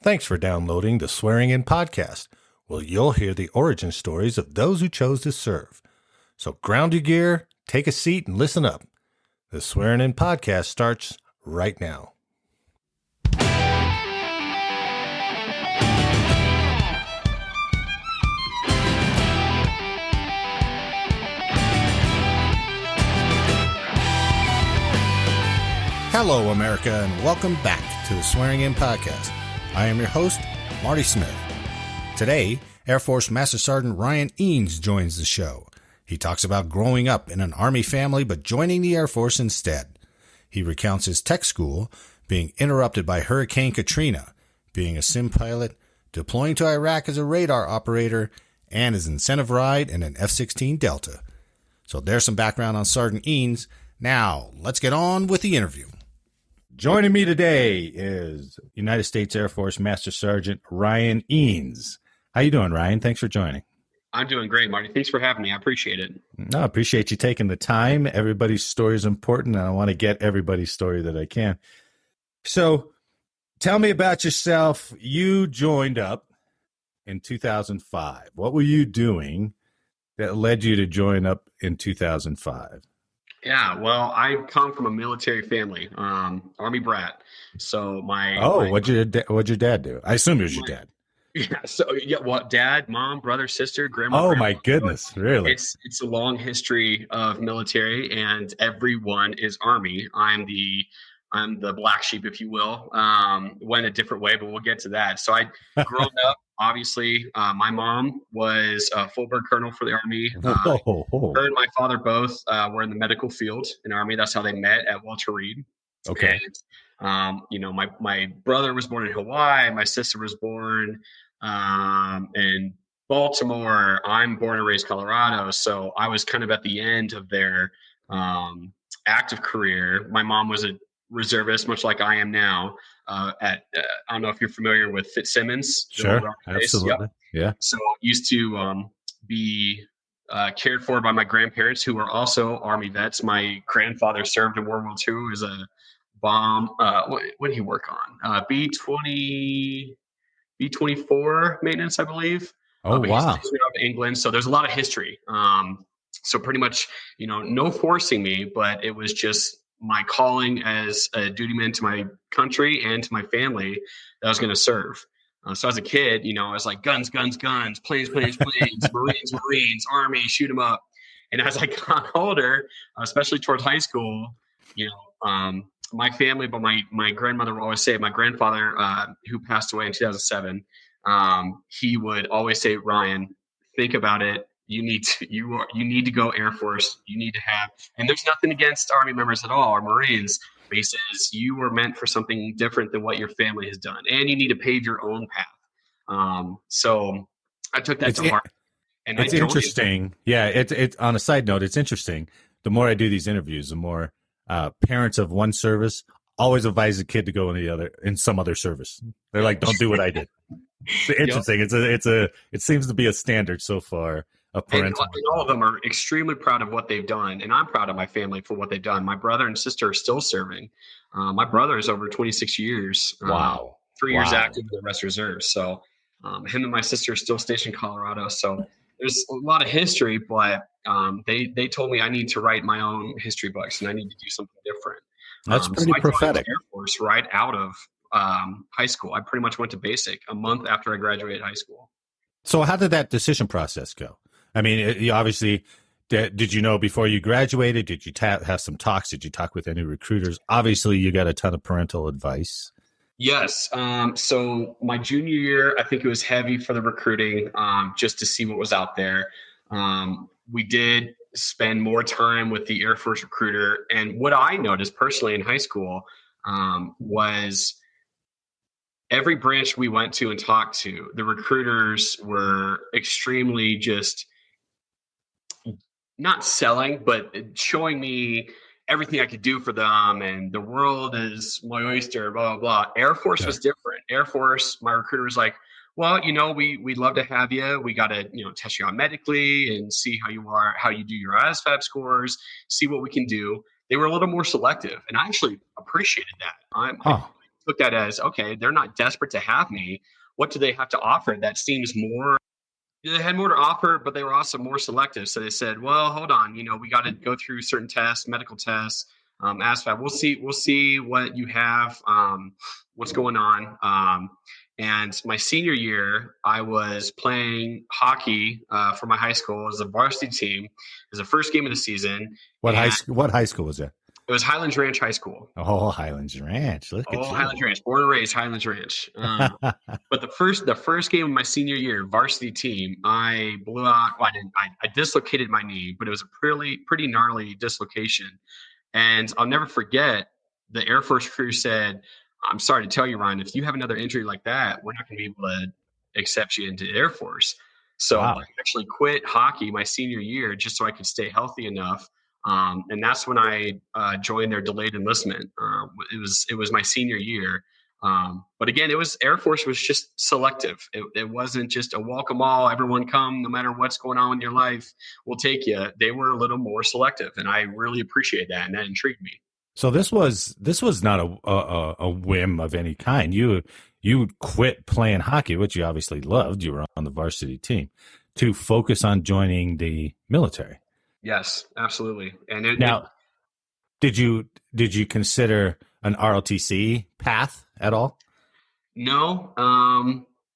Thanks for downloading the Swearing In podcast, where you'll hear the origin stories of those who chose to serve. So ground your gear, take a seat, and listen up. The Swearing In podcast starts right now. Hello, America, and welcome back to the Swearing In podcast. I am your host, Marty Smith. Today, Air Force Master Sergeant Ryan Eanes joins the show. He talks about growing up in an Army family but joining the Air Force instead. He recounts his tech school, being interrupted by Hurricane Katrina, being a sim pilot, deploying to Iraq as a radar operator, and his incentive ride in an F-16 Delta. So there's some background on Sergeant Eanes. Now, let's get on with the interview. Joining me today is United States Air Force Master Sergeant Ryan Eanes. How you doing, Ryan? Thanks for joining. I'm doing great, Marty. Thanks for having me. I appreciate it. No, I appreciate you taking the time. Everybody's story is important, and I want to get everybody's story that I can. So tell me about yourself. You joined up in 2005. What were you doing that led you to join up in 2005? Yeah, well, I come from a military family, Army brat. So what'd your dad do? I assume it was your dad. Yeah. So dad, mom, brother, sister, grandma. Oh my goodness, really? It's a long history of military, and everyone is Army. I'm the black sheep, if you will. Went a different way, but we'll get to that. So I grown up. Obviously, my mom was a full-bird colonel for the Army. Her and my father both were in the medical field in the Army. That's how they met at Walter Reed. Okay. And, my brother was born in Hawaii. My sister was born in Baltimore. I'm born and raised Colorado. So I was kind of at the end of their active career. My mom was a reservist, much like I am now. I don't know if you're familiar with Fitzsimmons. Sure, absolutely. Yep. Yeah. So used to be cared for by my grandparents, who were also Army vets. My grandfather served in World War II as a bomb. What did he work on? B-24 maintenance, I believe. Oh, wow. He's out of England. So there's a lot of history. So pretty much, no forcing me, but it was just my calling as a duty man to my country and to my family that I was going to serve. So as a kid, I was like, guns, guns, guns, planes, planes, planes, Marines, Marines, Army, shoot them up. And as I got older, especially towards high school, my family, but my grandmother would always say, my grandfather, who passed away in 2007, he would always say, Ryan, think about it. You need to go Air Force. You need to have, and there's nothing against Army members at all or Marines, but he says you were meant for something different than what your family has done, and you need to pave your own path. So I took that to heart. And it's interesting. Yeah. It's on a side note, it's interesting. The more I do these interviews, the more parents of one service always advise a kid to go in some other service. They're like, don't do what I did. It's interesting. Yep. It seems to be a standard so far. And all of them are extremely proud of what they've done. And I'm proud of my family for what they've done. My brother and sister are still serving. My brother is over 26 years. Wow. 3 years active in the rest reserves. So him and my sister are still stationed in Colorado. So there's a lot of history, but they told me I need to write my own history books and I need to do something different. That's pretty prophetic. Air Force right out of high school. I pretty much went to basic a month after I graduated high school. So how did that decision process go? I mean, you obviously, did you know before you graduated? Did you have some talks? Did you talk with any recruiters? Obviously, you got a ton of parental advice. Yes. So my junior year, I think it was heavy for the recruiting, just to see what was out there. We did spend more time with the Air Force recruiter. And what I noticed personally in high school was every branch we went to and talked to, the recruiters were extremely just not selling, but showing me everything I could do for them. And the world is my oyster, blah, blah, blah. Air Force was different. Air Force, my recruiter was like, well, we'd love to have you. We got to, test you out medically and see how you are, how you do your ASVAB scores, see what we can do. They were a little more selective. And I actually appreciated that. I took that as, okay, they're not desperate to have me. What do they have to offer that seems more? They had more to offer, but they were also more selective. So they said, "Well, hold on, we got to go through certain tests, medical tests, ASVAB. We'll see what you have, what's going on." And my senior year, I was playing hockey for my high school as a varsity team. It was the first game of the season. What high school was that? It was Highlands Ranch High School. Oh, Highlands Ranch. Look at you. Highlands Ranch, born and raised Highlands Ranch. But the first game of my senior year, varsity team, I blew out. Well, I dislocated my knee, but it was a pretty gnarly dislocation. And I'll never forget, the Air Force crew said, "I'm sorry to tell you, Ryan, if you have another injury like that, we're not going to be able to accept you into the Air Force." So Wow. I actually quit hockey my senior year just so I could stay healthy enough. And that's when I joined their delayed enlistment. It was my senior year. But again, Air Force was just selective. It wasn't just a welcome all, everyone come, no matter what's going on in your life, we'll take you. They were a little more selective, and I really appreciate that, and that intrigued me. So this was not a whim of any kind. You quit playing hockey, which you obviously loved. You were on the varsity team to focus on joining the military. Yes, absolutely. And did you consider an ROTC path at all? No.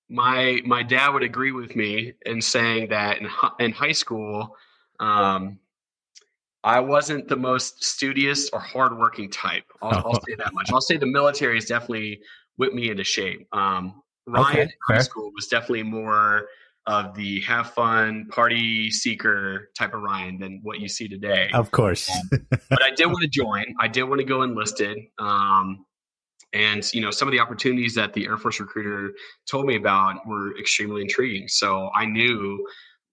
My dad would agree with me in saying that in high school, I wasn't the most studious or hardworking type. I'll say that much. I'll say the military has definitely whipped me into shape. Ryan in high school was definitely more of the have fun, party seeker type of Ryan than what you see today. Of course. But I did want to join. I did want to go enlisted. And some of the opportunities that the Air Force recruiter told me about were extremely intriguing. So I knew,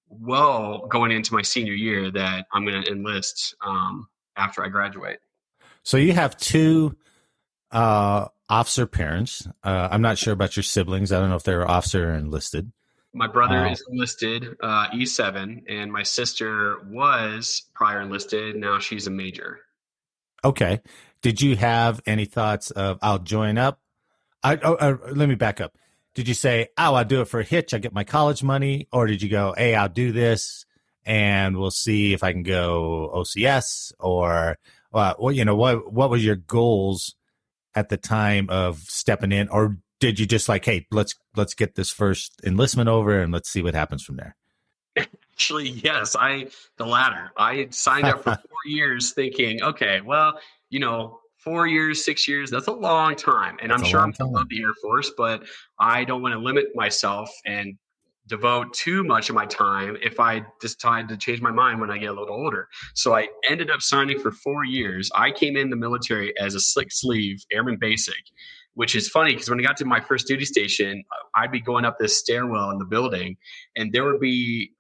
well, going into my senior year, that I'm going to enlist after I graduate. So you have two officer parents. I'm not sure about your siblings. I don't know if they're officer or enlisted. My brother is enlisted, E7, and my sister was prior enlisted. Now she's a major. Okay. Did you have any thoughts of, I'll join up? Let me back up. Did you say, I'll do it for a hitch, I get my college money? Or did you go, hey, I'll do this and we'll see if I can go OCS? Or, what was your goals at the time of stepping in? Or did you just like, hey, let's get this first enlistment over and let's see what happens from there? Actually, yes, the latter. I signed up for 4 years thinking, okay, well, 4 years, 6 years, that's a long time. And I'm sure I'm going to love the Air Force, but I don't want to limit myself and devote too much of my time if I decide to change my mind when I get a little older. So I ended up signing for 4 years. I came in the military as a slick sleeve airman basic, which is funny because when I got to my first duty station, I'd be going up this stairwell in the building, and there would be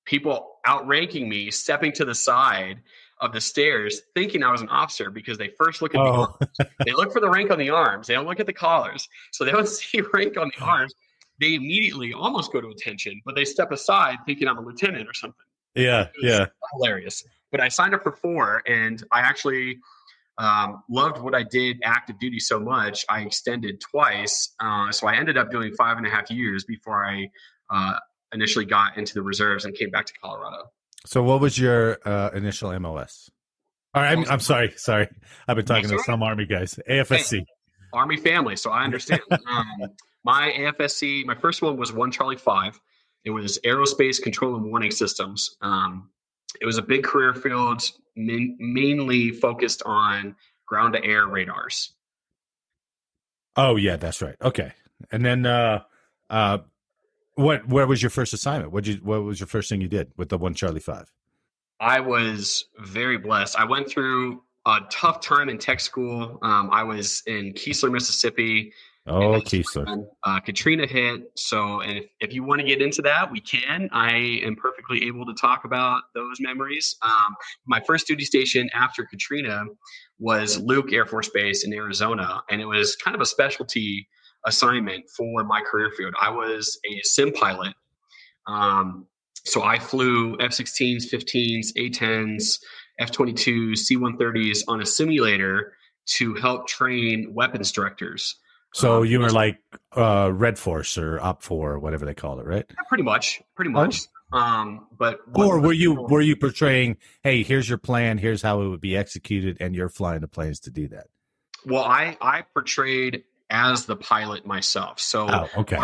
people outranking me, stepping to the side of the stairs, thinking I was an officer because they first look at the arms. They look for the rank on the arms. They don't look at the collars. So they don't see rank on the arms. They immediately almost go to attention, but they step aside thinking I'm a lieutenant or something. Yeah, yeah. Hilarious. But I signed up for 4, and I actually loved what I did active duty so much. I extended twice. So I ended up doing 5.5 years before I initially got into the reserves and came back to Colorado. So what was your initial MOS? All right, I'm sorry. I've been talking to some Army guys. AFSC. Hey, Army family, so I understand. My AFSC, my first one was 1 Charlie 5. It was Aerospace Control and Warning Systems. It was a big career field, mainly focused on ground-to-air radars. Oh, yeah, that's right. Okay. And then where was your first assignment? What was your first thing you did with the 1 Charlie 5? I was very blessed. I went through a tough time in tech school. I was in Keesler, Mississippi. Oh, Keesler. Katrina hit. So, and if you want to get into that, we can. I am perfectly able to talk about those memories. My first duty station after Katrina was Luke Air Force Base in Arizona, and it was kind of a specialty assignment for my career field. I was a sim pilot. So I flew F-16s, 15s, A-10s, F-22s, C-130s on a simulator to help train weapons directors. So you were like Red Force or Op 4 or whatever they call it, right? Pretty much. Oh. But Or were you portraying, hey, here's your plan, here's how it would be executed, and you're flying the planes to do that? Well, I portrayed as the pilot myself. So okay.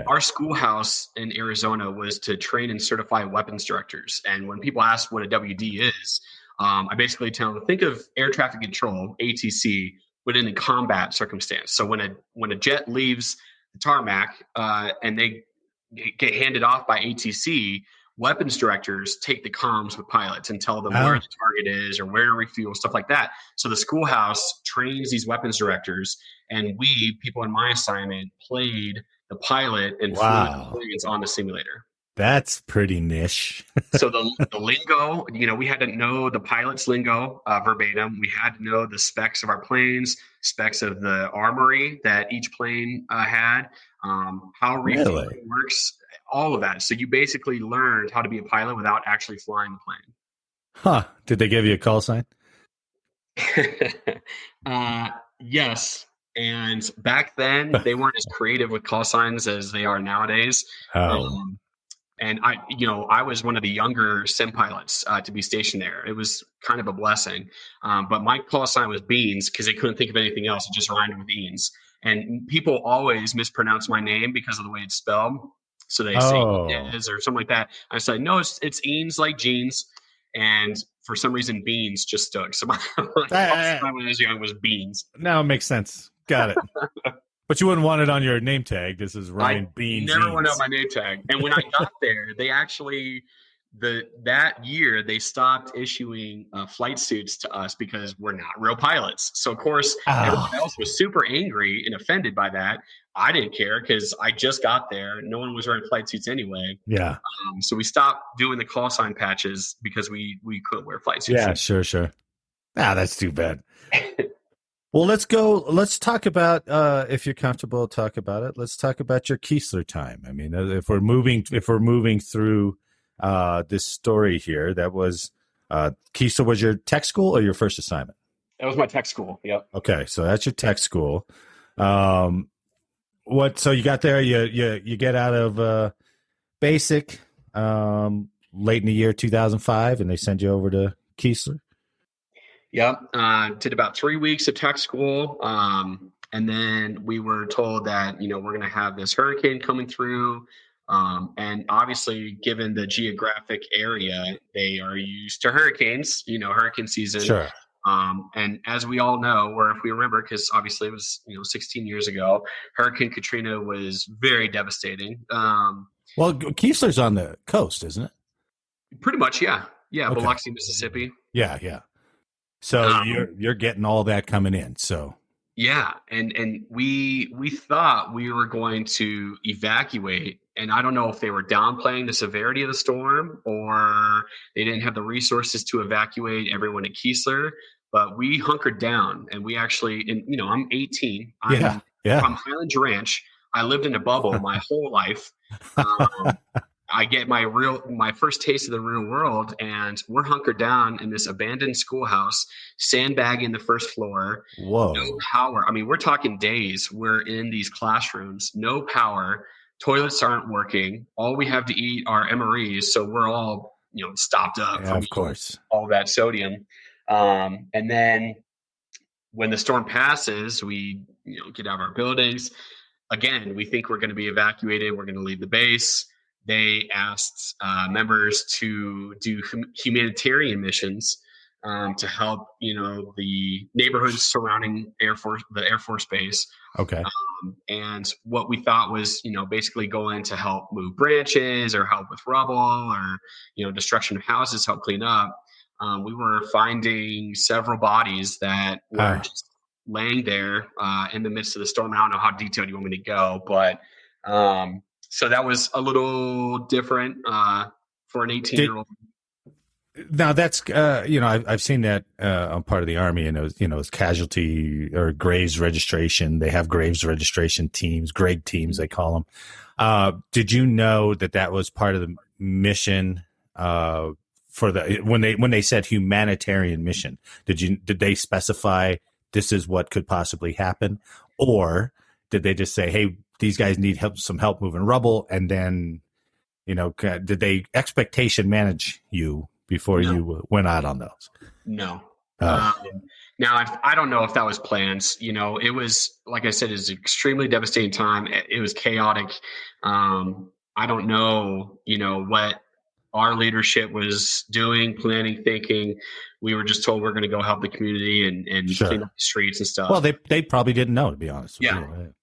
Our schoolhouse in Arizona was to train and certify weapons directors. And when people ask what a WD is, I basically tell them, think of air traffic control, ATC, but in a combat circumstance. So when a jet leaves the tarmac and they get handed off by ATC, weapons directors take the comms with pilots and tell them where the target is or where to refuel, stuff like that. So the schoolhouse trains these weapons directors, and we, people in my assignment, played the pilot and flew the planes on the simulator. That's pretty niche. So the lingo, we had to know the pilot's lingo verbatim. We had to know the specs of our planes, specs of the armory that each plane had, how refueling works, all of that. So you basically learned how to be a pilot without actually flying the plane. Huh. Did they give you a call sign? Yes. And back then, they weren't as creative with call signs as they are nowadays. And I was one of the younger sim pilots to be stationed there. It was kind of a blessing. But my call sign was Beans because they couldn't think of anything else. It just rhymed with Eanes. And people always mispronounce my name because of the way it's spelled. So they say Eanes or something like that. I said, no, it's Eanes like jeans. And for some reason, Beans just stuck. So my call sign when I was young was Beans. Now it makes sense. Got it. But you wouldn't want it on your name tag. This is Ryan Beans. Never went on my name tag. And when I got there, they actually that year they stopped issuing flight suits to us because we're not real pilots. So of course everyone else was super angry and offended by that. I didn't care because I just got there. No one was wearing flight suits anyway. Yeah. So we stopped doing the call sign patches because we couldn't wear flight suits. Yeah, sure. That's too bad. Well, let's talk about, if you're comfortable, talk about it. Let's talk about your Keesler time. I mean, if we're moving through this story here, that was Keesler was your tech school or your first assignment? That was my tech school. Yep. Okay. So that's your tech school. So you got there, you get out of, basic, late in the year 2005, and they send you over to Keesler. Yep. Did about 3 weeks of tech school. And then we were told that, we're going to have this hurricane coming through. And obviously, given the geographic area, they are used to hurricanes, hurricane season. Sure. And as we all know, or if we remember, because obviously it was, 16 years ago, Hurricane Katrina was very devastating. Well, Keesler's on the coast, isn't it? Pretty much, yeah. Yeah, Okay. Biloxi, Mississippi. Yeah. So you're getting all that coming in. So yeah, and we thought we were going to evacuate, and I don't know if they were downplaying the severity of the storm or they didn't have the resources to evacuate everyone at Keesler. But we hunkered down, and we actually, and I'm 18. I'm from Highlands Ranch. I lived in a bubble my whole life. I get my first taste of the real world, and we're hunkered down in this abandoned schoolhouse, sandbagging the first floor. Whoa. No power. I mean, we're talking days. We're in these classrooms, no power. Toilets aren't working. All we have to eat are MREs, so we're all stopped up from of course all that sodium. And then when the storm passes, we get out of our buildings. Again, we think we're going to be evacuated. We're going to leave the base. They asked members to do humanitarian missions to help, the neighborhoods surrounding the Air Force Base. Okay. And what we thought was, basically go in to help move branches or help with rubble or, destruction of houses, help clean up. We were finding several bodies that were just laying there in the midst of the storm. I don't know how detailed you want me to go, but so that was a little different for an 18-year-old. Now that's I've seen that on part of the Army, and it was casualty or graves registration. They have graves registration teams, grade teams they call them. Did you know that was part of the mission for the when they said humanitarian mission? Did they specify this is what could possibly happen? Or did they just say, hey, these guys need some help moving rubble? And then, did they expectation manage you before you went out on those? No. Oh. Now, I don't know if that was planned. It was, like I said, it was an extremely devastating time. It was chaotic. I don't know, what our leadership was doing, planning, thinking. We were just told we're going to go help the community and Sure. clean up the streets and stuff. Well, they probably didn't know, to be honest with Yeah. you.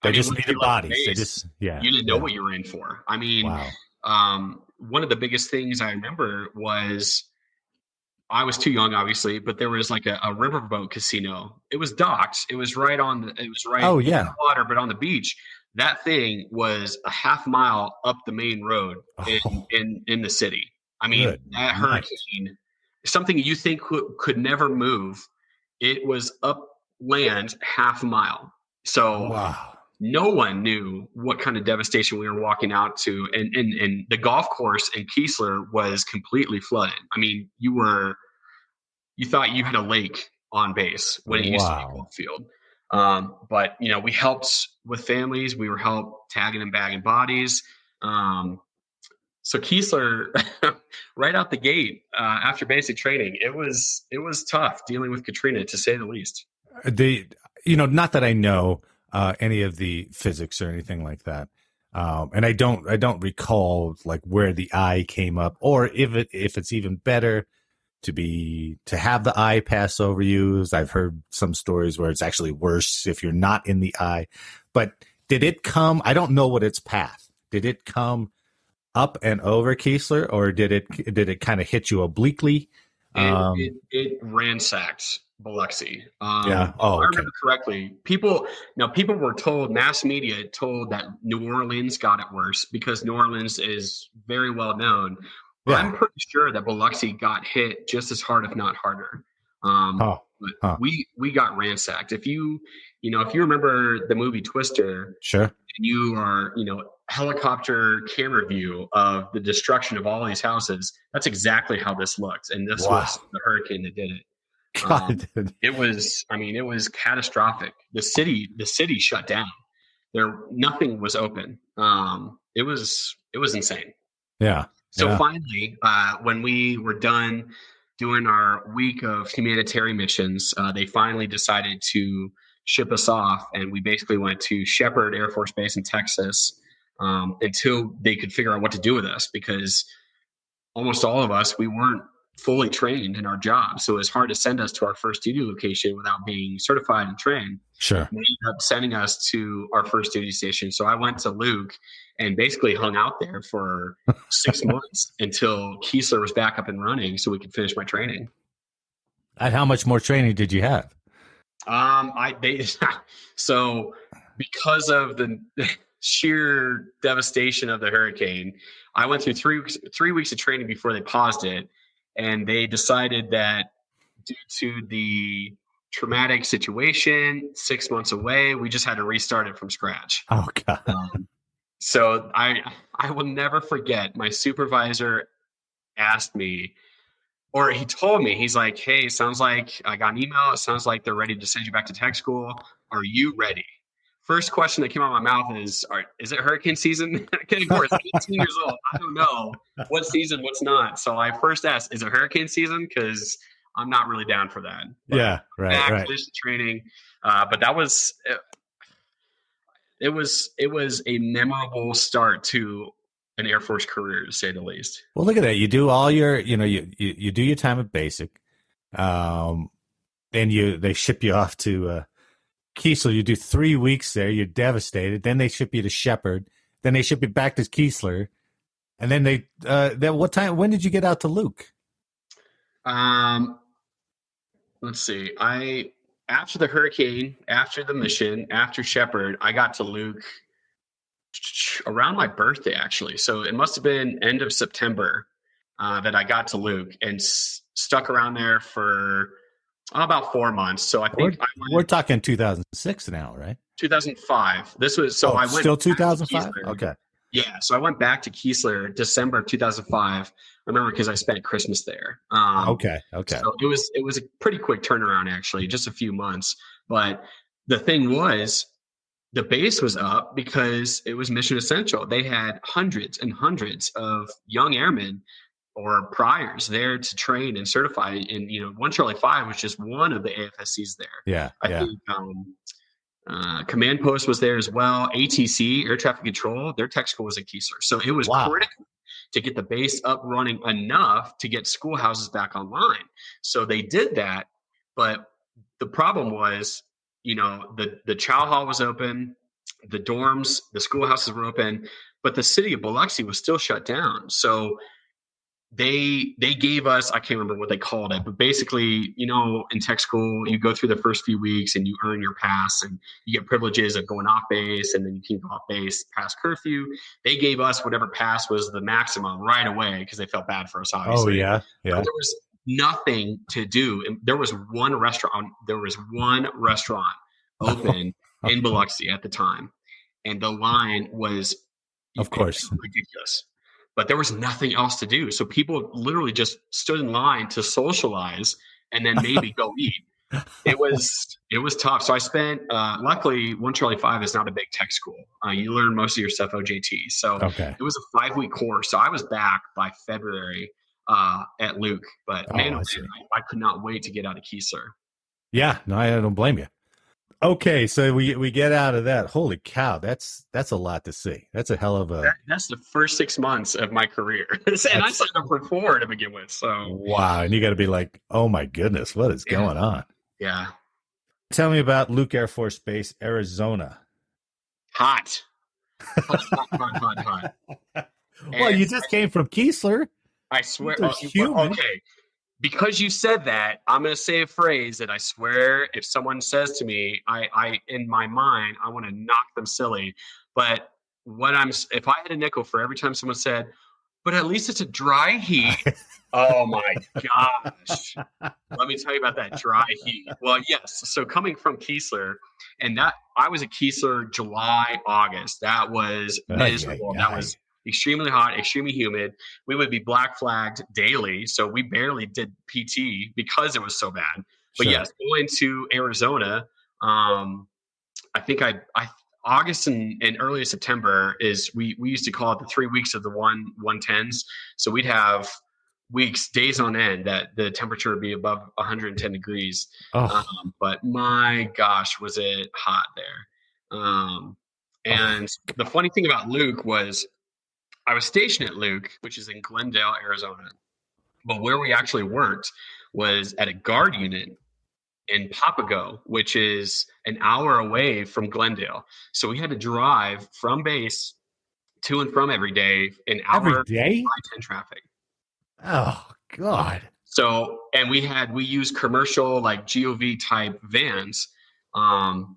They just needed bodies. You didn't know what you were in for. I mean, wow. One of the biggest things I remember was I was too young, obviously, but there was like a riverboat casino. It was docked. It was right on in the water, but on the beach. That thing was a half mile up the main road in the city. I mean, that hurricane, something you think could never move, it was upland half a mile. So no one knew what kind of devastation we were walking out to. And the golf course in Keesler was completely flooded. I mean, you thought you had a lake on base when it used to be a golf field. But we helped with families. We were helped tagging and bagging bodies. So Keesler, right out the gate after basic training, it was tough dealing with Katrina, to say the least. Not that I know any of the physics or anything like that, and I don't recall like where the eye came up, or if it's even better to have the eye pass over you. I've heard some stories where it's actually worse if you're not in the eye. But did it come? I don't know what its path. Did it come up and over Keesler, or did it kind of hit you obliquely? It ransacked Biloxi. Yeah. If I remember correctly, people were told, mass media told that New Orleans got it worse because New Orleans is very well known. Yeah. I'm pretty sure that Biloxi got hit just as hard, if not harder. We got ransacked. If you remember the movie Twister, sure, and you are, helicopter camera view of the destruction of all these houses, that's exactly how this looked. And this was the hurricane that did it. It was catastrophic. The city shut down. Nothing was open. It was insane. Yeah. So finally, when we were done doing our week of humanitarian missions, they finally decided to ship us off, and we basically went to Shepherd Air Force Base in Texas until they could figure out what to do with us, because almost all of us, we weren't fully trained in our job. So it was hard to send us to our first duty location without being certified and trained. Sure. They ended up sending us to our first duty station. So I went to Luke and basically hung out there for 6 months until Keesler was back up and running so we could finish my training. And how much more training did you have? So because of the sheer devastation of the hurricane, I went through 3 weeks of training before they paused it. And they decided that due to the traumatic situation, 6 months away, we just had to restart it from scratch. Oh, God. So I will never forget, my supervisor asked me, or he told me, he's like, hey, sounds like I got an email. It sounds like they're ready to send you back to tech school. Are you ready? First question that came out of my mouth is it hurricane season? Of course, 18 years old. I don't know what season, what's not. So I first asked, is it hurricane season? Because I'm not really down for that. But yeah, right. Finished the training. But that was it was a memorable start to an Air Force career, to say the least. Well, look at that. You do all your, you do your time at basic. Then they ship you off to Keesler. You do 3 weeks there. You're devastated. Then they ship you to Shepherd. Then they ship you back to Keesler. And then when did you get out to Luke? Let's see. After the hurricane, after the mission, after Shepherd, I got to Luke around my birthday, actually. So it must have been end of September that I got to Luke and stuck around there for about 4 months. So I think we're talking 2006 now, right? 2005. This was I went still 2005. Okay. Yeah, so I went back to Keesler December of 2005. I remember because I spent Christmas there. Okay. Okay. So it was a pretty quick turnaround, actually, just a few months. But the thing was, the base was up because it was mission essential. They had hundreds and hundreds of young airmen or priors there to train and certify. And 1 Charlie 5 was just one of the AFSCs there. Yeah. I Yeah. think Command Post was there as well. ATC, Air Traffic Control, their tech school was in Keesler. So it was Wow. critical to get the base up running enough to get schoolhouses back online. So they did that. But the problem was, the chow hall was open, the dorms, the schoolhouses were open, but the city of Biloxi was still shut down. So they gave us, I can't remember what they called it, but basically, in tech school you go through the first few weeks and you earn your pass and you get privileges of going off base, and then you can go off base past curfew. They gave us whatever pass was the maximum right away because they felt bad for us, Oh obviously. yeah. But Yeah. there was nothing to do, and there was one restaurant open in Biloxi at the time, and the line was Of course. ridiculous. But there was nothing else to do. So people literally just stood in line to socialize and then maybe go eat. It was tough. So I spent luckily 1 Charlie 5 is not a big tech school. You learn most of your stuff OJT. So Okay. it was a 5-week course. So I was back by February at Luke. But man, I see. I could not wait to get out of Keesler. Yeah. No, I don't blame you. Okay, so we get out of that. Holy cow, that's a lot to see. That's a hell of a That's the first 6 months of my career. And I signed up for 4 to begin with. So wow. And you got to be like, oh my goodness, what is going on? Yeah. Tell me about Luke Air Force Base, Arizona. Hot. Hot. Well, you just came from Keesler. I swear. Human. Okay. Because you said that, I'm going to say a phrase that I swear if someone says to me, I in my mind, I want to knock them silly. But if I had a nickel for every time someone said, but at least it's a dry heat. Oh my gosh. Let me tell you about that dry heat. Well, yes. So coming from Keesler, and that I was at Keesler July, August. That was miserable. That was extremely hot, extremely humid. We would be black flagged daily. So we barely did PT because it was so bad. But Sure. yes, going to Arizona, I think August and early September is we used to call it the 3 weeks of the 110s. So we'd have days on end that the temperature would be above 110 degrees. Oh. But my gosh, was it hot there. And the funny thing about Luke was I was stationed at Luke, which is in Glendale, Arizona. But where we actually worked was at a guard unit in Papago, which is an hour away from Glendale. So we had to drive from base to and from every day, an hour Every day? I-10 traffic. Oh God. So, and we use commercial like GOV type vans.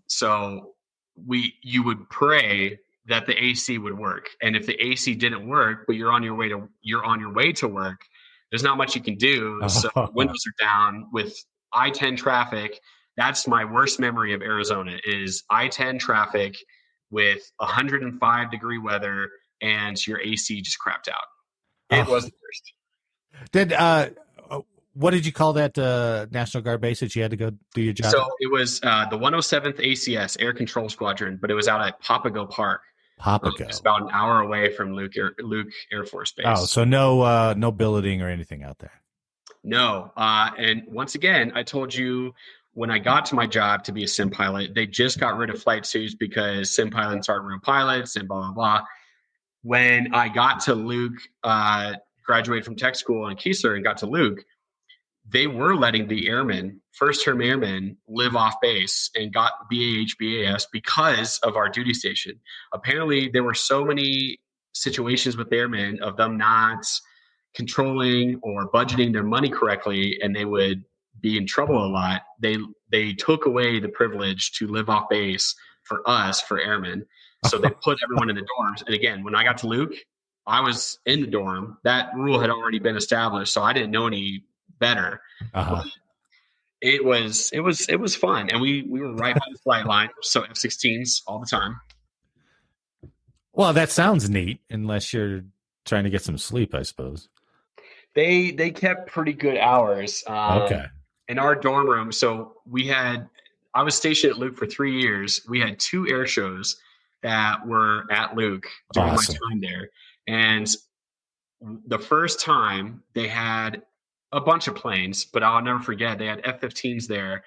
So you would pray that the AC would work. And if the AC didn't work, but you're on your way to work, there's not much you can do. So windows are down with I-10 traffic. That's my worst memory of Arizona is I-10 traffic with 105 degree weather and your AC just crapped out. It was the worst. What did you call that National Guard base that you had to go do your job? So it was the 107th ACS Air Control Squadron, but it was out at Papago Park. Papago. It's about an hour away from Luke Air Force Base. Oh, so no billeting or anything out there. No. And once again, I told you when I got to my job to be a sim pilot, they just got rid of flight suits because sim pilots aren't real pilots and blah, blah, blah. When I got to Luke, graduated from tech school in Keesler and got to Luke, they were letting the airmen, first-term airmen, live off base and got BAH, BAS because of our duty station. Apparently, there were so many situations with airmen of them not controlling or budgeting their money correctly, and they would be in trouble a lot. They took away the privilege to live off base for us, for airmen. So they put everyone in the dorms. And again, when I got to Luke, I was in the dorm. That rule had already been established, so I didn't know any better. It was fun, and we were right by the flight line, so F-16s all the time. Well, that sounds neat, unless you're trying to get some sleep, I suppose. They kept pretty good hours Okay. in our dorm room. So I was stationed at Luke for 3 years. We had two air shows that were at Luke during my Awesome. time there. And the first time they had a bunch of planes, but I'll never forget they had F-15s there.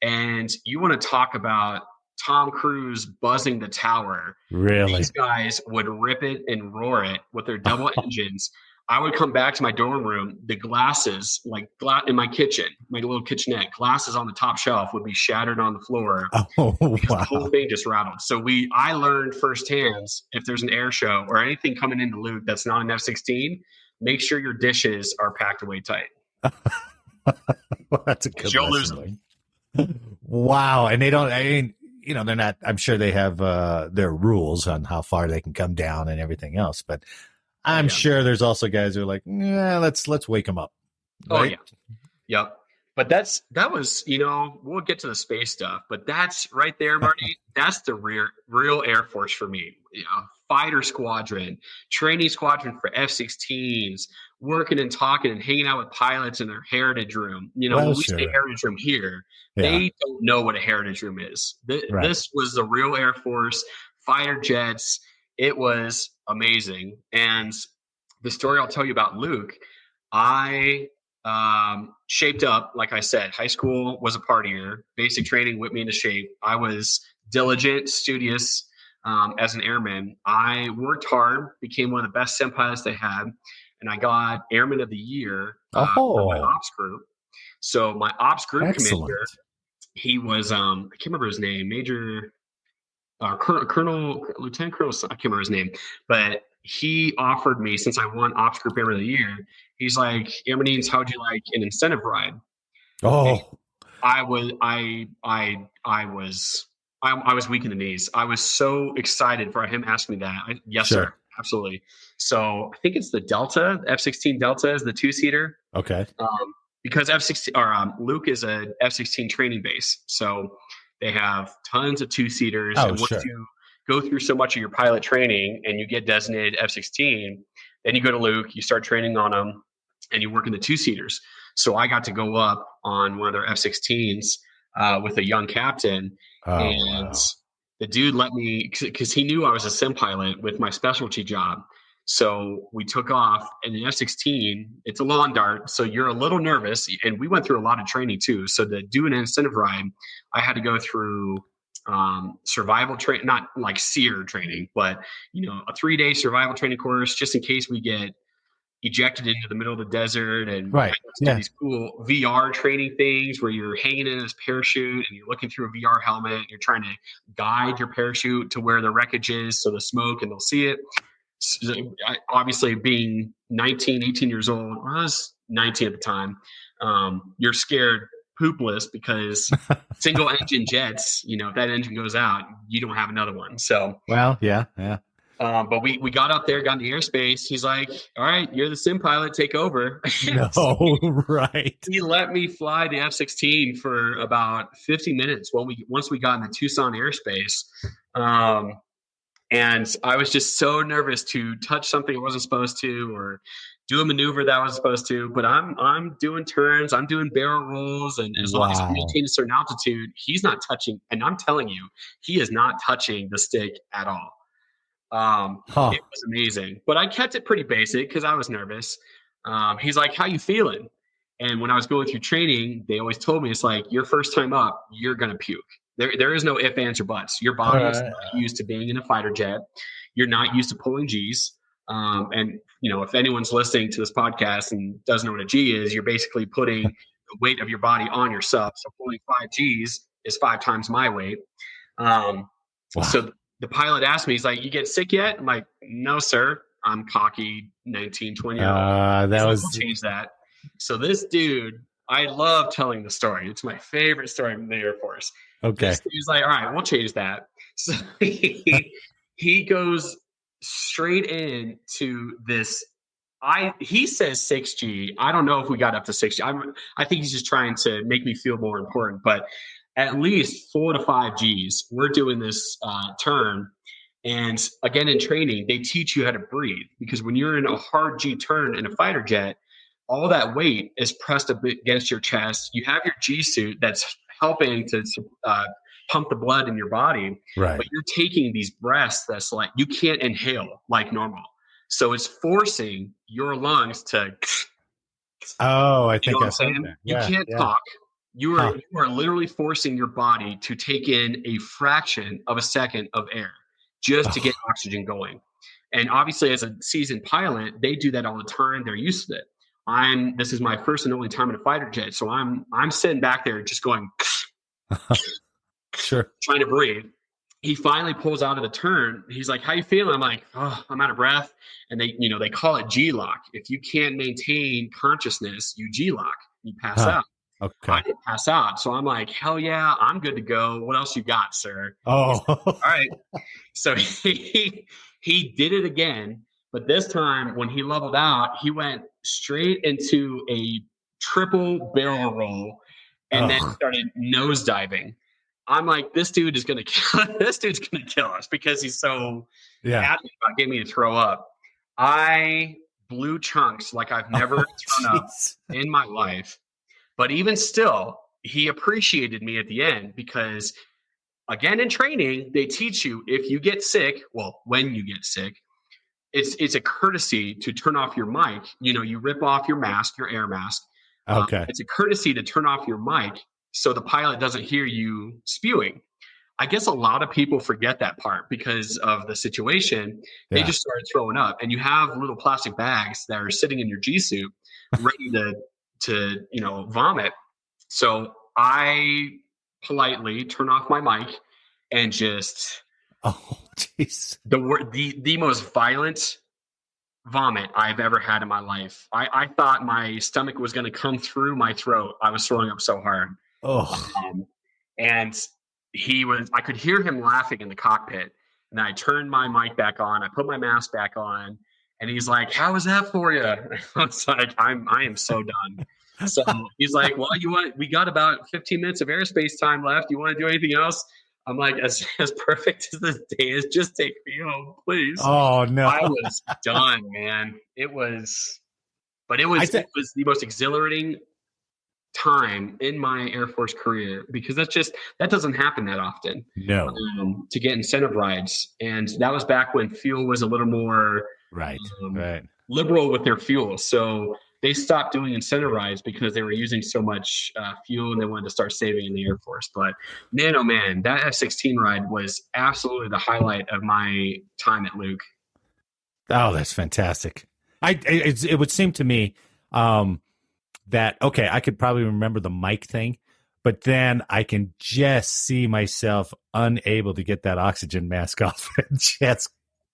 And you want to talk about Tom Cruise buzzing the tower. Really? These guys would rip it and roar it with their double engines. I would come back to my dorm room, the glasses, in my kitchen, my little kitchenette, glasses on the top shelf would be shattered on the floor Oh, because the whole wow. thing just rattled. So I learned firsthand, if there's an air show or anything coming into Luke that's not an F-16, make sure your dishes are packed away tight. Well, that's a good You'll lose lesson. them. Wow. And they don't, I mean, they're not, I'm sure they have their rules on how far they can come down and everything else, but I'm sure there's also guys who are like, yeah, let's wake them up. Right? Oh, yeah. Yep. But that was, we'll get to the space stuff, but that's right there, Marty. That's the real Air Force for me. Fighter squadron, training squadron for F-16s, working and talking and hanging out with pilots in their heritage room. When we say heritage room here, they don't know what a heritage room is. This was the real Air Force, fighter jets. It was amazing. And the story I'll tell you about Luke, I shaped up, like I said, high school was a partier. Basic training whipped me into shape. I was diligent, studious as an airman. I worked hard, became one of the best sim pilots they had, and I got Airman of the Year for my ops group. So my ops group commander, he was, I can't remember his name, Lieutenant Colonel, I can't remember his name, but he offered me, since I won Ops Group Airman of the Year, he's like, Airman Eanes, how'd you like an incentive ride? And I was weak in the knees. I was so excited for him asking me that. Yes, sir. Absolutely. So I think it's the Delta, F-16 Delta is the two-seater. Okay. Because F-16 or Luke is a F-16 training base. So they have tons of two-seaters. And once you go through so much of your pilot training and you get designated F-16, then you go to Luke, you start training on them, and you work in the two-seaters. So I got to go up on one of their F-16s with a young captain. The dude let me, because he knew I was a sim pilot with my specialty job. So we took off, and the F-16, it's a lawn dart, so you're a little nervous, and we went through a lot of training too. So to do an incentive ride, I had to go through survival training, not like SEER training, but a 3-day survival training course just in case we get ejected into the middle of the desert, and these cool VR training things where you're hanging in this parachute and you're looking through a VR helmet and you're trying to guide your parachute to where the wreckage is, so the smoke and they'll see it. So obviously being 19, 18 years old, I was 19 at the time, you're scared poopless because single engine jets, if that engine goes out, you don't have another one. So, but we got up there, got in the airspace. He's like, all right, you're the sim pilot, take over. He let me fly the F-16 for about 50 minutes once we got in the Tucson airspace. And I was just so nervous to touch something I wasn't supposed to, or do a maneuver that I was supposed to. But I'm doing turns, I'm doing barrel rolls, and as long as I maintain a certain altitude, he's not touching. And I'm telling you, he is not touching the stick at all. It was amazing, but I kept it pretty basic because I was nervous. He's like, how you feeling? And when I was going through training, they always told me, it's like, your first time up, you're going to puke. There is no ifs, ands, or buts. Your body is not used to being in a fighter jet. You're not used to pulling G's. And if anyone's listening to this podcast and doesn't know what a G is, you're basically putting the weight of your body on yourself. So pulling 5 G's is 5 times my weight. So the pilot asked me, he's like, you get sick yet? I'm like, no, sir. I'm cocky, 19, 20-year-old. We'll change that. So this dude, I love telling the story. It's my favorite story in the Air Force. Okay. He's like, all right, we'll change that. So he goes straight into this. He says 6G. I don't know if we got up to 6G. I think he's just trying to make me feel more important, but at least 4 to 5 Gs. We're doing this turn, And again, in training, they teach you how to breathe, because when you're in a hard G turn in a fighter jet, all that weight is pressed against your chest. You have your G suit that's helping to pump the blood in your body, Right. but you're taking these breaths that's like you can't inhale like normal. So it's forcing your lungs to, Oh, I you know think what I'm I've heard saying? that. You Yeah. can't Yeah. talk. You are Huh. you are literally forcing your body to take in a fraction of a second of air just to Oh, get oxygen going. And obviously, as a seasoned pilot, they do that all the time. They're used to it. This is my first and only time in a fighter jet, so I'm sitting back there just going sure. trying to breathe. He finally pulls out of the turn. He's like, "How you feeling?" I'm like, "Oh, I'm out of breath." And they call it G lock. If you can't maintain consciousness, you G lock. You pass Huh. out. I Okay. didn't pass out, so I'm like, "Hell yeah, I'm good to go. What else you got, sir?" He's like, Oh, "All right." So he did it again, but this time when he leveled out, he went straight into a triple barrel roll and then oh, started nosediving. I'm like, this dude is gonna kill this dude's gonna kill us because he's so yeah. adamant about getting me to throw up. I blew chunks like I've never Oh, thrown up jeez. in my life. But even still, he appreciated me at the end because again in training they teach you if you get sick, well, when you get sick, it's a courtesy to turn off your mic. You rip off your mask, your air mask. Okay. It's a courtesy to turn off your mic so the pilot doesn't hear you spewing. I guess a lot of people forget that part because of the situation. They Yeah. just started throwing up, and you have little plastic bags that are sitting in your G suit, ready to vomit. So I politely turn off my mic and just Oh, jeez. the most violent vomit I've ever had in my life. I thought my stomach was going to come through my throat. I was throwing up so hard. Oh, Um, and I could hear him laughing in the cockpit. And I turned my mic back on. I put my mask back on. And he's like, "How was that for you?" I was like, I am so done. So he's like, "Well, we got about 15 minutes of airspace time left. You want to do anything else?" I'm like, as perfect as this day is, just take me home, please. oh no. I was done, man. It was, but I it think was the most exhilarating time in my Air Force career because that doesn't happen that often. no. To get incentive rides, and that was back when fuel was a little more Right. um, Right. liberal with their fuel. So they stopped doing incentive rides because they were using so much fuel and they wanted to start saving in the Air Force. But man, oh man, that F-16 ride was absolutely the highlight of my time at Luke. Oh, that's fantastic. It would seem to me that okay, I could probably remember the mic thing, but then I can just see myself unable to get that oxygen mask off and just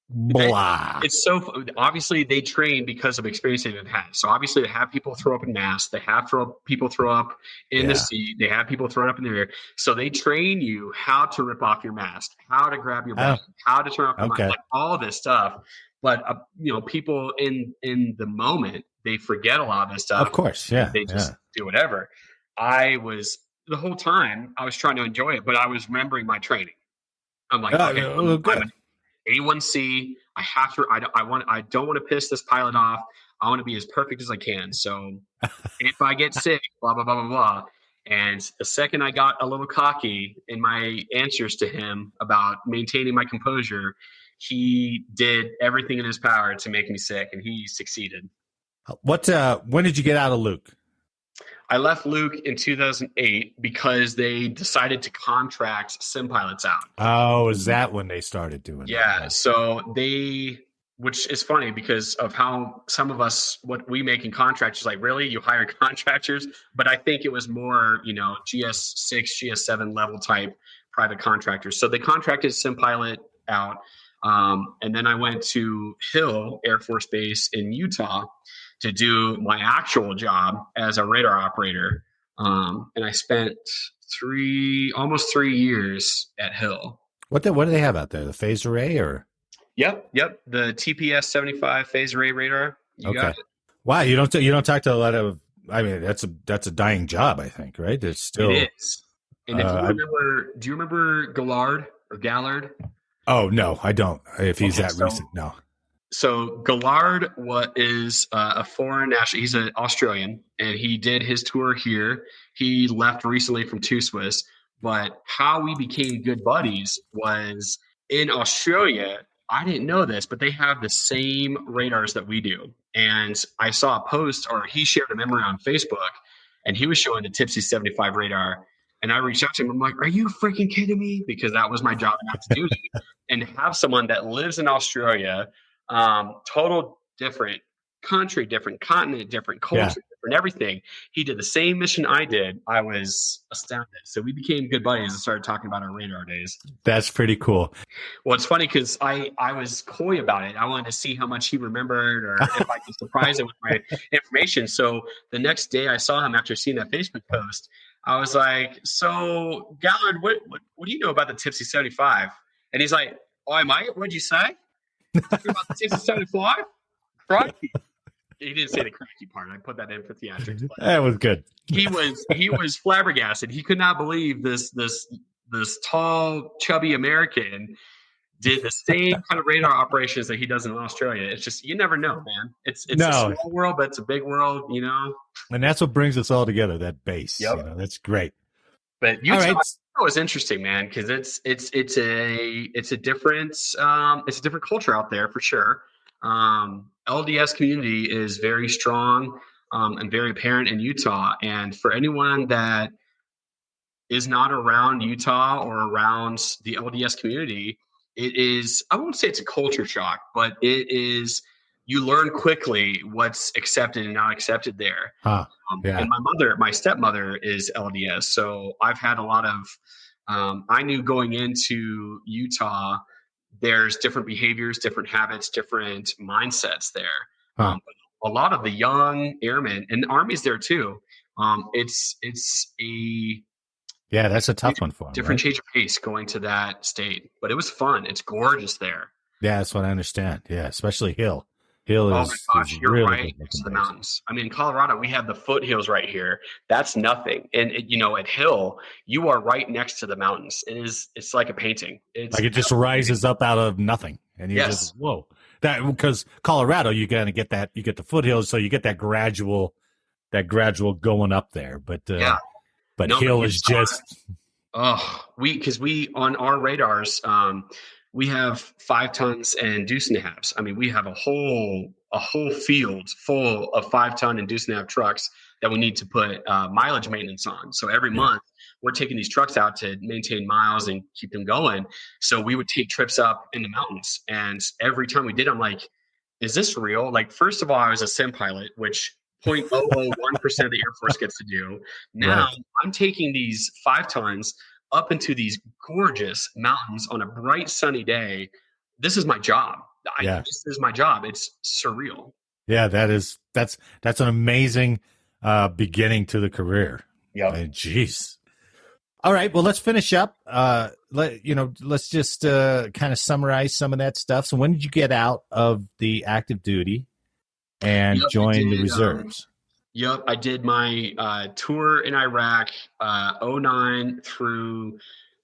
blah. It's so obviously they train because of experience they've had. So obviously they have people throw up in masks, they have people throw up in the Yeah. seat, they have people throwing up in the air. So they train you how to rip off your mask, how to grab your bag, how to turn off your mic, Okay. like all this stuff. But people in the moment they forget a lot of this stuff. Of course. Yeah. They just do whatever. The whole time I was trying to enjoy it, but I was remembering my training. I'm like, okay, I'm good. an A1C. I have to. I don't want to piss this pilot off. I want to be as perfect as I can. So if I get sick, blah blah blah blah blah. And the second I got a little cocky in my answers to him about maintaining my composure, he did everything in his power to make me sick, and he succeeded. When did you get out of Luke? I left Luke in 2008 because they decided to contract sim pilots out. Oh, is that when they started doing Yeah, that? so which is funny because of how some of us, what we make in contractors, like, really, you hire contractors? But I think it was more, GS6, GS7 level type private contractors. So they contracted sim pilot out. And then I went to Hill Air Force Base in Utah to do my actual job as a radar operator. And I spent almost 3 years at Hill. What do they have out there? The phase array or? Yep. The TPS 75 phase array radar. You got it. Wow, you don't talk to a lot of. I mean, that's a dying job, I think, right? It's still. It is. And if do you remember Gallard or Gallard? Oh, no, I don't. If he's Okay, that recent, no. so Gallard is a foreign national. He's an Australian, and he did his tour here. He left recently from Two Swiss, but how we became good buddies was in Australia. I didn't know this, but they have the same radars that we do. And I saw a post, or he shared a memory on Facebook, and he was showing the Tipsy 75 radar. And I reached out to him. I'm like, "Are you freaking kidding me?" Because that was my job in active duty, and to have someone that lives in Australia, total different country, different continent, different Yeah, culture, different everything. He did the same mission I did. I was astounded. So we became good buddies and started talking about our radar days. that's pretty cool. Well, it's funny because I was coy about it. I wanted to see how much he remembered or if I could surprise him with my information. So the next day I saw him after seeing that Facebook post. I was like, "So, Gallard, what do you know about the Tipsy 75?" And he's like, "Oh, mate, what'd you say? Talking about the Tipsy 75? Crikey." He didn't say the cracky part. I put that in for theatrics. But That was good. he was flabbergasted. He could not believe this tall, chubby American did the same kind of radar operations that he does in Australia. It's just you never know, man. It's a No, small world, but it's a big world, you know. and that's what brings us all together. That base, Yep. that's great. But All Utah right. was interesting, man, because it's a different culture out there for sure. LDS community is very strong and very apparent in Utah, and for anyone that is not around Utah or around the LDS community, it is, I won't say it's a culture shock, but it is, you learn quickly what's accepted and not accepted there. Huh. Yeah. And my stepmother is LDS. So I've had a lot of, I knew going into Utah, there's different behaviors, different habits, different mindsets there. Huh. A lot of the young airmen and the Army's there too. It's a Yeah, that's a tough one for him, different right? change of pace going to that state, but it was fun. It's gorgeous there. Yeah, that's what I understand. Yeah, especially Hill. Hill Oh is my gosh, you're really right good next to looking the place. mountains. I mean, in Colorado, we have the foothills right here. That's nothing. And at Hill, you are right next to the mountains. It's like a painting. It's Like it just rises up out of nothing, and you yes, just whoa. That because Colorado, you gotta get that. You get the foothills, so you get that gradual going up there. But yeah. but No, Hill is just because we on our radars, we have 5 tons and deuce and a halves. I mean, we have a whole field full of 5-ton and deuce and a half trucks that we need to put mileage maintenance on. So every month we're taking these trucks out to maintain miles and keep them going. So we would take trips up in the mountains, and every time we did, I'm like, is this real? Like, first of all, I was a sim pilot, which 0.001% of the Air Force gets to do. Now right. I'm taking these 5 tons up into these gorgeous mountains on a bright sunny day. This is my job. Yeah. This is my job. It's surreal. Yeah, that's an amazing beginning to the career. Yep. Jeez. All right, well, let's finish up. Let's just kind of summarize some of that stuff. So, when did you get out of the active duty and join the reserves? I did my tour in Iraq, 09 through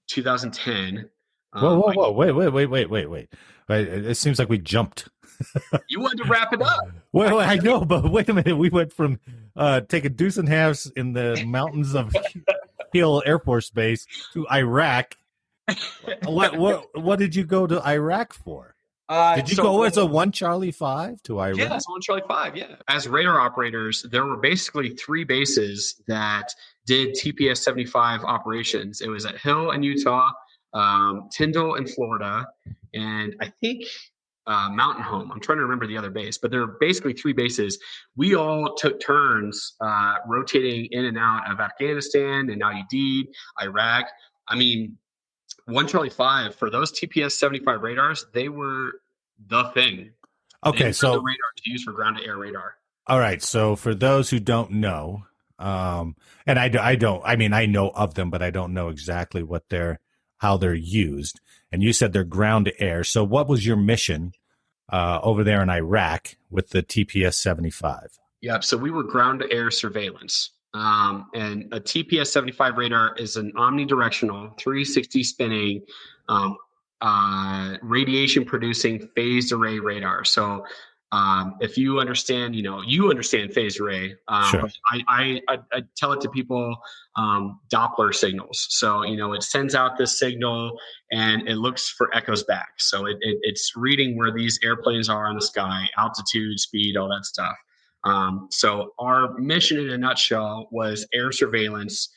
2010. Whoa! Wait! It seems like we jumped. You wanted to wrap it up. Well, I know, but wait a minute. We went from taking deuce and halves in the mountains of Hill Air Force Base to Iraq. What did you go to Iraq for? Did you go as a 1 Charlie 5 to Iraq? Yeah, as 1 Charlie 5, yeah. As radar operators, there were basically 3 bases that did TPS 75 operations. It was at Hill in Utah, Tyndall in Florida, and I think Mountain Home. I'm trying to remember the other base, but there are basically 3 bases. We all took turns rotating in and out of Afghanistan and now UD, Iraq. I mean, 1 Charlie 5 for those TPS 75 radars, they were the thing. Okay, so the radar to use for ground to air radar. All right, so for those who don't know, and I don't. I mean, I know of them, but I don't know exactly how they're used. And you said they're ground to air. So what was your mission over there in Iraq with the TPS 75? Yeah, so we were ground to air surveillance. And a TPS 75 radar is an omnidirectional 360 spinning radiation producing phased array radar. So if you understand, you understand phased array, Sure. but I tell it to people, Doppler signals. So, it sends out this signal and it looks for echoes back. So it's reading where these airplanes are in the sky, altitude, speed, all that stuff. So our mission in a nutshell was air surveillance,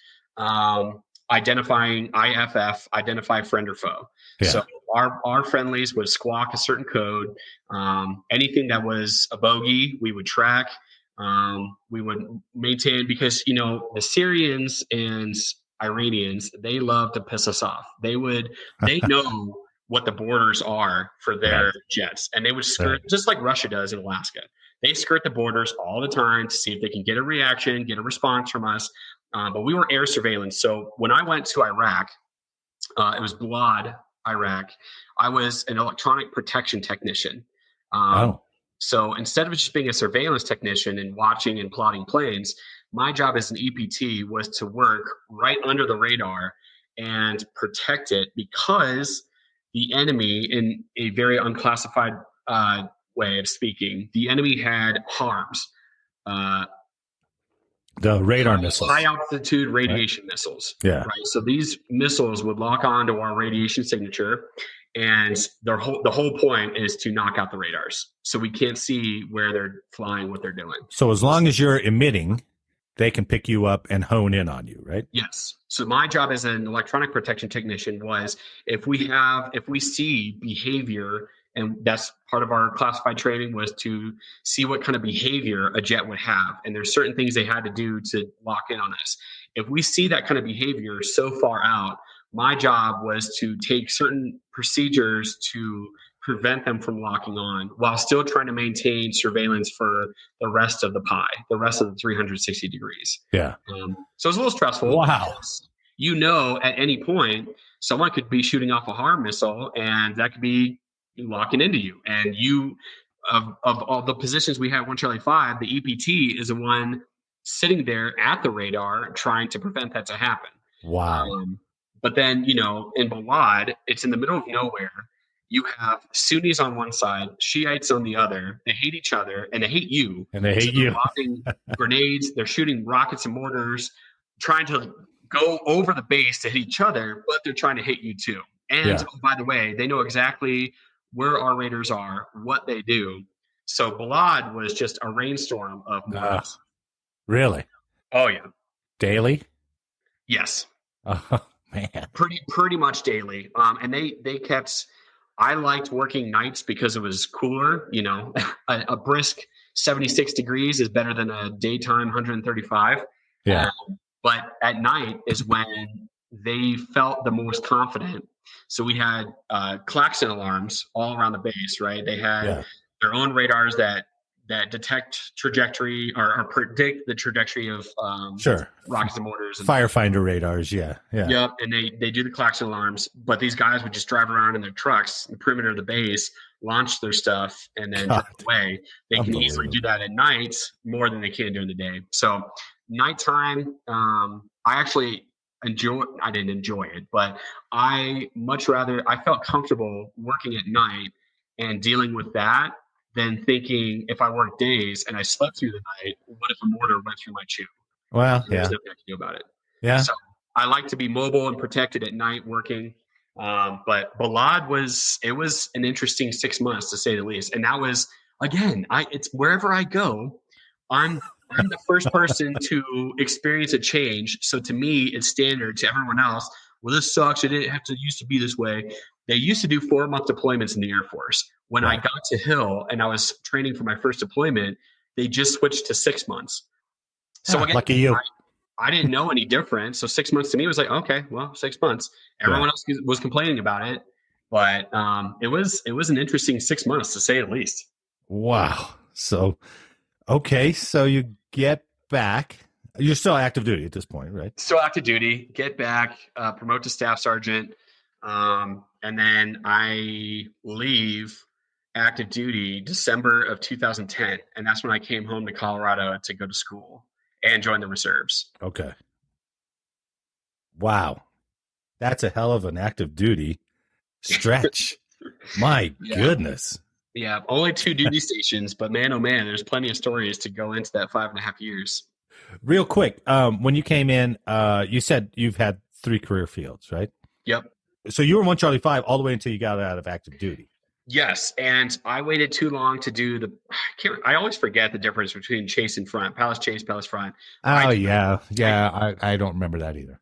identifying IFF, identify friend or foe. Yeah. So our friendlies would squawk a certain code. Anything that was a bogey, we would track. We would maintain, because the Syrians and Iranians, they love to piss us off. They know what the borders are for their jets, and they would skirt just like Russia does in Alaska. They skirt the borders all the time to see if they can get a reaction, get a response from us. But we were air surveillance. So when I went to Iraq, it was Balad, Iraq. I was an electronic protection technician. So instead of just being a surveillance technician and watching and plotting planes, my job as an EPT was to work right under the radar and protect it, because the enemy, in a very unclassified way of speaking, the enemy had harms. The radar missiles. High altitude radiation missiles. Yeah. Right. So these missiles would lock onto our radiation signature, and the whole point is to knock out the radars. So we can't see where they're flying, what they're doing. So as long as you're emitting, they can pick you up and hone in on you, right? Yes. So my job as an electronic protection technician was, if we see behavior, and that's part of our classified training, was to see what kind of behavior a jet would have. And there's certain things they had to do to lock in on us. If we see that kind of behavior so far out, my job was to take certain procedures to prevent them from locking on, while still trying to maintain surveillance for the rest of the pie, the rest of the 360 degrees. Yeah. So it's a little stressful. Wow. At any point, someone could be shooting off a harm missile, and that could be locking into you. And of all the positions we have, 1 Charlie 5, the EPT is the one sitting there at the radar trying to prevent that to happen. Wow. But then, in Balad, it's in the middle of nowhere. You have Sunnis on one side, Shiites on the other. They hate each other, and they hate you. And they hate you. They're lobbing grenades. They're shooting rockets and mortars, trying to go over the base to hit each other, but they're trying to hit you too. And oh, by the way, they know exactly where our raiders are, what they do. So Balad was just a rainstorm of mortars. Really? Oh, yeah. Daily? Yes. Oh, man. Pretty much daily. And they kept... I liked working nights because it was cooler. A brisk 76 degrees is better than a daytime 135. Yeah. But at night is when they felt the most confident. So we had klaxon alarms all around the base, right? They had their own radars that detect trajectory or predict the trajectory of rockets and mortars. And Firefinder radars, yeah. Yep, and they do the klaxon alarms, but these guys would just drive around in their trucks, the perimeter of the base, launch their stuff, and then drive away. They can easily do that at night more than they can during the day. So nighttime, I didn't enjoy it, but I felt comfortable working at night and dealing with that than thinking, if I worked days and I slept through the night, what if a mortar went through my chew? Well, There's nothing I can do about it. Yeah. So I like to be mobile and protected at night working. But Balad was an interesting 6 months, to say the least. And that was, again, it's wherever I go, I'm the first person to experience a change. So to me, it's standard. To everyone else, well, this sucks. It didn't have to used to be this way. They used to do 4-month deployments in the Air Force. When I got to Hill and I was training for my first deployment, they just switched to 6 months. So again, lucky you. I didn't know any different. So 6 months to me was like, okay, well, 6 months. Everyone else was complaining about it, but it was an interesting 6 months, to say the least. Wow. So, okay, so you get back. You're still active duty at this point, right? Still active duty. Get back, promote to staff sergeant, and then I leave active duty December of 2010, and that's when I came home to Colorado to go to school and join the reserves. Okay. Wow. That's a hell of an active duty. stretch. My goodness. Yeah, only 2 duty stations, but man, oh man, there's plenty of stories to go into that 5.5 years. Real quick, when you came in, you said you've had 3 career fields, right? Yep. So you were 1 Charlie 5 all the way until you got out of active duty. Yes, and I waited too long to do I always forget the difference between chase and front, Palace chase, Palace front. I don't remember that either.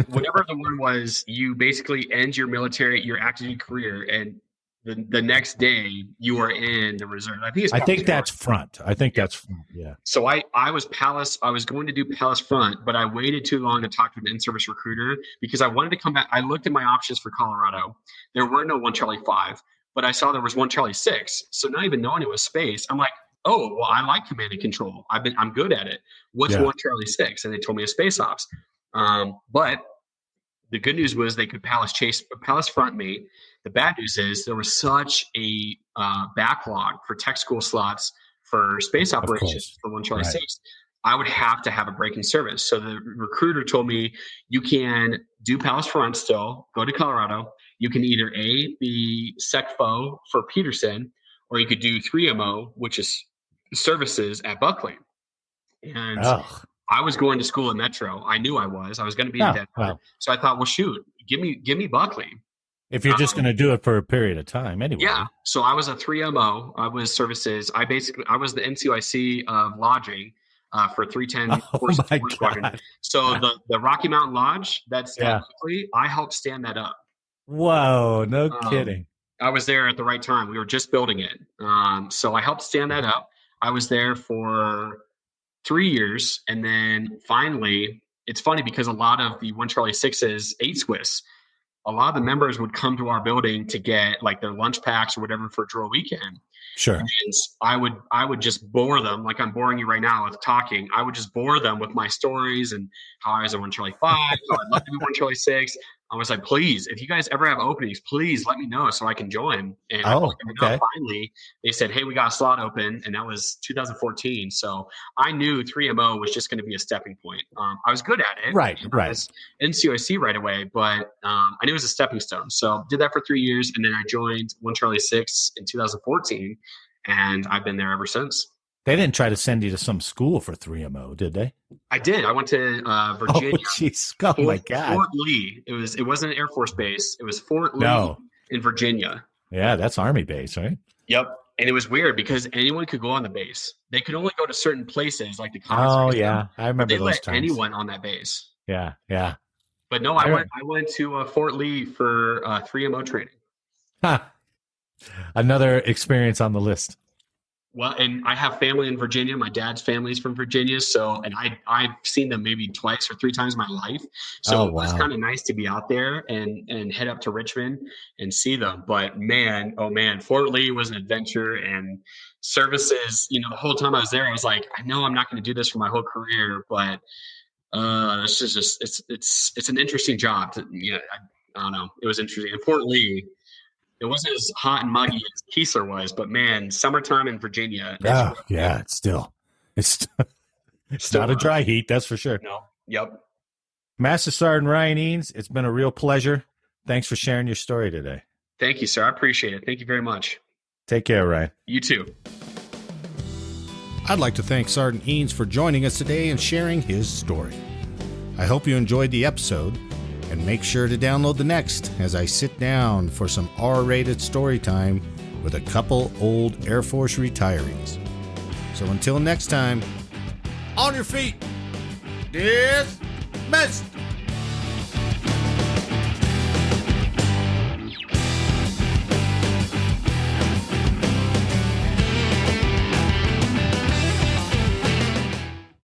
Whatever the one was, you basically end your active duty career, and the next day you are in the reserve. I think that's front. That's front. Yeah. So I was Palace. I was going to do Palace front, but I waited too long to talk to an in-service recruiter because I wanted to come back. I looked at my options for Colorado. There were no 1 Charlie 5, but I saw there was 1 Charlie 6. So not even knowing it was space, I'm like, oh, well, I like command and control. I'm good at it. What's 1 Charlie 6? And they told me a space ops. But the good news was they could Palace front me. The bad news is there was such a backlog for tech school slots for space operations for 1 Charlie 6. I would have to have a break in service. So the recruiter told me, you can do Palace front still, go to Colorado. You can either be SecFo for Peterson, or you could do 3MO, which is services at Buckley. And I was going to school at Metro. I knew I was going to be in Denver. Wow. So I thought, well, shoot, give me Buckley. If you're just going to do it for a period of time anyway. Yeah. So I was a 3MO. I was services. I was the NCIC of lodging for 310 Force Squadron. So the Rocky Mountain Lodge, that's Buckley, I helped stand that up. Whoa, no kidding. I was there at the right time. We were just building it. So I helped stand that up. I was there for 3 years. And then finally, it's funny because a lot of the 1 Charlie 6's 8 Swiss, a lot of the members would come to our building to get like their lunch packs or whatever for drill weekend. Sure. And I would just bore them, like I'm boring you right now with talking. I would just bore them with my stories and how I was a 1 Charlie 5, how I'd love to be 1 Charlie 6. I was like, please, if you guys ever have openings, please let me know so I can join. And finally, they said, hey, we got a slot open. And that was 2014. So I knew 3MO was just going to be a stepping point. I was good at it. Right. I was NCOIC right away, but I knew it was a stepping stone. So did that for 3 years. And then I joined 1 Charlie 6 in 2014. And I've been there ever since. They didn't try to send you to some school for 3MO, did they? I did. I went to Virginia. Oh, jeez. Oh, my God. Fort Lee. It wasn't an Air Force base. It was Fort Lee in Virginia. Yeah, that's Army base, right? Yep. And it was weird because anyone could go on the base. They could only go to certain places like the conference. Oh, yeah. I remember those times. They let anyone on that base. Yeah, yeah. But no, I went to Fort Lee for 3MO training. Another experience on the list. Well, and I have family in Virginia. My dad's family's from Virginia. So, and I've seen them maybe 2 or 3 times in my life. So it was kind of nice to be out there and head up to Richmond and see them. But man, oh man, Fort Lee was an adventure and services, the whole time I was there, I was like, I know I'm not going to do this for my whole career, but this is just, it's an interesting job. I don't know. It was interesting. And Fort Lee, it wasn't as hot and muggy as Keesler was, but man, summertime in Virginia. It's not a dry heat, that's for sure. No. Yep. Master Sergeant Ryan Eanes, it's been a real pleasure. Thanks for sharing your story today. Thank you, sir. I appreciate it. Thank you very much. Take care, Ryan. You too. I'd like to thank Sergeant Eanes for joining us today and sharing his story. I hope you enjoyed the episode. And make sure to download the next as I sit down for some R-rated story time with a couple old Air Force retirees. So until next time, on your feet, dismiss!